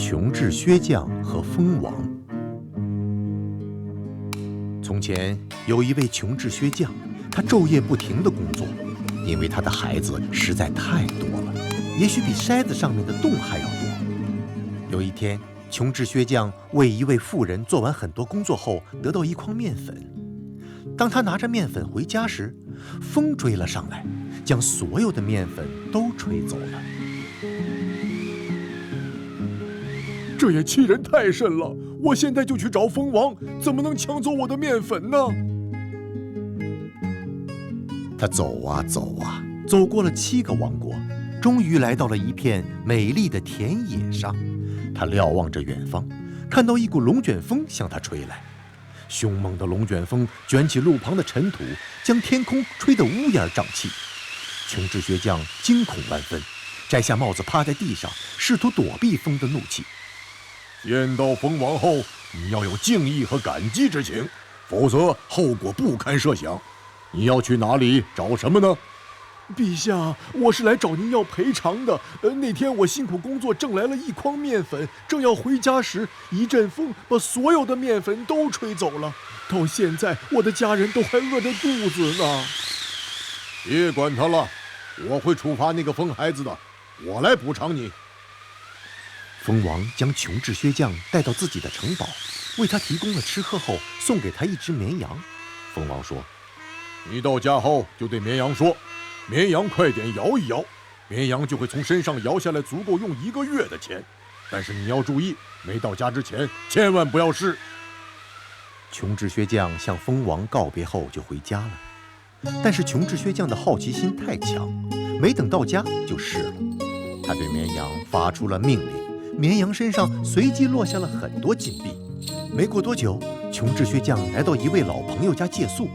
穷志薛匠和蜂王。从前有一位穷志薛匠，他昼夜不停地工作，因为他的孩子实在太多了，也许比筛子上面的洞还要多。有一天，穷志薛匠为一位妇人做完很多工作后，得到一筐面粉。当他拿着面粉回家时，风追了上来，将所有的面粉都吹走了。这也欺人太甚了！我现在就去找蜂王，怎么能抢走我的面粉呢？他走啊走啊，走过了7个王国，终于来到了一片美丽的田野上。他瞭望着远方，看到一股龙卷风向他吹来。凶猛的龙卷风卷起路旁的尘土，将天空吹得乌烟瘴气。穷志薛匠惊恐万分，摘下帽子趴在地上，试图躲避风的怒气。见到蜂王后，你要有敬意和感激之情，否则后果不堪设想。你要去哪里找什么呢？陛下，我是来找您要赔偿的。那天我辛苦工作挣来了一筐面粉，正要回家时，一阵风把所有的面粉都吹走了。到现在，我的家人都还饿着肚子呢。别管他了，我会处罚那个疯孩子的，我来补偿你。蜂王将穷志薛匠带到自己的城堡，为他提供了吃喝后，送给他一只绵羊。蜂王说：“你到家后就对绵羊说，绵羊快点摇一摇，绵羊就会从身上摇下来足够用1个月的钱。但是你要注意，没到家之前千万不要试。”穷志薛匠向蜂王告别后就回家了。但是穷志薛匠的好奇心太强，没等到家就试了。他对绵羊发出了命令，绵羊身上随即落下了很多金币。没过多久，穷志薛匠来到一位老朋友家借宿。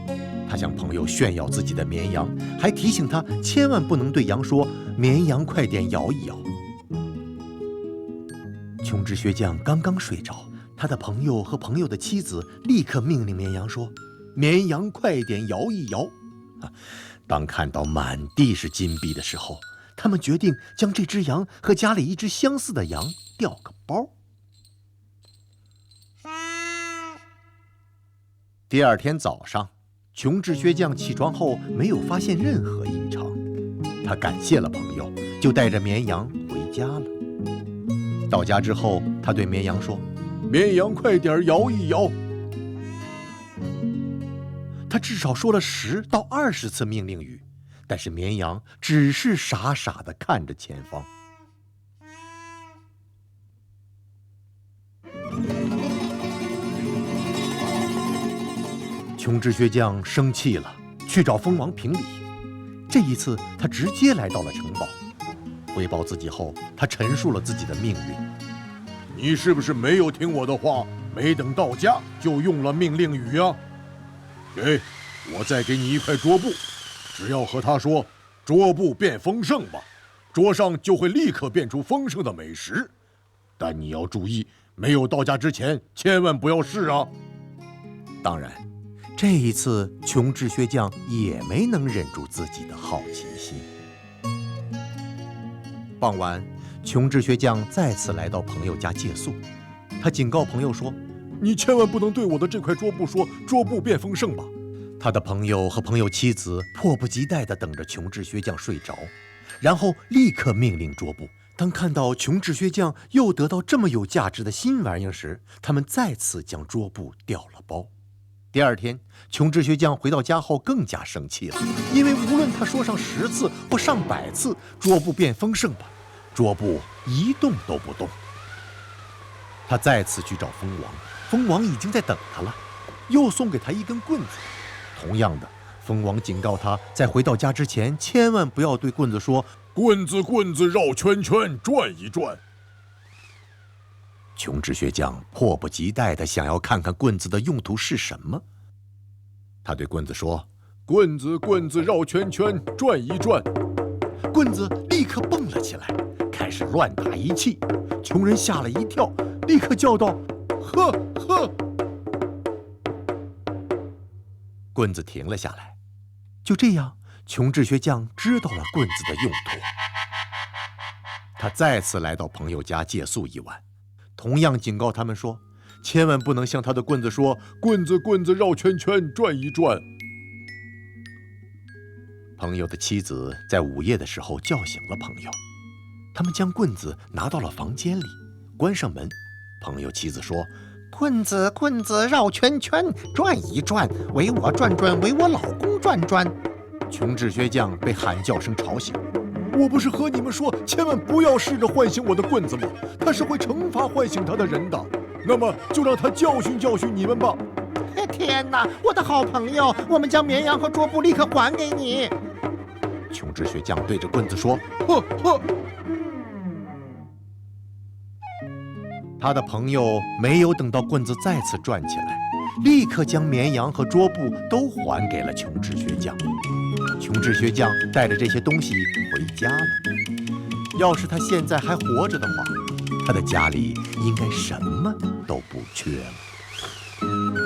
他向朋友炫耀自己的绵羊，还提醒他千万不能对羊说：“绵羊快点摇一摇。”穷志薛匠刚刚睡着，他的朋友和朋友的妻子立刻命令绵羊说：“绵羊快点摇一摇。”当看到满地是金币的时候，他们决定将这只羊和家里一只相似的羊调个包。第二天早上，穷志薛匠起床后没有发现任何异常，他感谢了朋友，就带着绵羊回家了。到家之后，他对绵羊说：“绵羊快点摇一摇。”他至少说了10到20次命令语，但是绵羊只是傻傻地看着前方。穷志薛匠生气了，去找蜂王评理。这一次，他直接来到了城堡，汇报自己后，他陈述了自己的命运。你是不是没有听我的话，没等到家就用了命令语啊？我再给你一块桌布，只要和他说“桌布变丰盛吧”，桌上就会立刻变出丰盛的美食。但你要注意，没有到家之前千万不要试啊。当然，这一次穷志薛匠也没能忍住自己的好奇心。傍晚，穷志薛匠再次来到朋友家借宿，他警告朋友说：“你千万不能对我的这块桌布说‘桌布变丰盛吧’。”他的朋友和朋友妻子迫不及待地等着穷志薛匠睡着，然后立刻命令桌布。当看到穷志薛匠又得到这么有价值的新玩意时，他们再次将桌布调了包。第二天，穷志薛匠回到家后更加生气了，因为无论他说上10次或上100次“桌布变丰盛吧”，桌布一动都不动。他再次去找蜂王，蜂王已经在等他了，又送给他一根棍子。同样的，蜂王警告他，在回到家之前，千万不要对棍子说“棍子绕圈圈转一转”。穷志薛匠迫不及待地想要看看棍子的用途是什么。他对棍子说：“棍子绕圈圈转一转。”棍子立刻蹦了起来，开始乱打一气。穷人吓了一跳，立刻叫道：“呵呵！”棍子停了下来。就这样，穷志薛匠知道了棍子的用途。他再次来到朋友家借宿一晚，同样警告他们说，千万不能向他的棍子说棍子棍子绕圈圈转一转。朋友的妻子在午夜的时候叫醒了朋友，他们将棍子拿到了房间里，关上门。朋友妻子说，棍子棍子绕圈圈转一转，围我转转，围我老公转转。穷智薛匠被喊叫声吵醒。我不是和你们说千万不要试着唤醒我的棍子吗？他是会惩罚唤醒他的人的，那么就让他教训教训你们吧。天哪，我的好朋友，我们将绵羊和桌布立刻还给你。穷智薛匠对着棍子说，呵呵。他的朋友没有等到棍子再次转起来，立刻将绵羊和桌布都还给了穷智薛匠。穷智薛匠带着这些东西回家了。要是他现在还活着的话，他的家里应该什么都不缺了。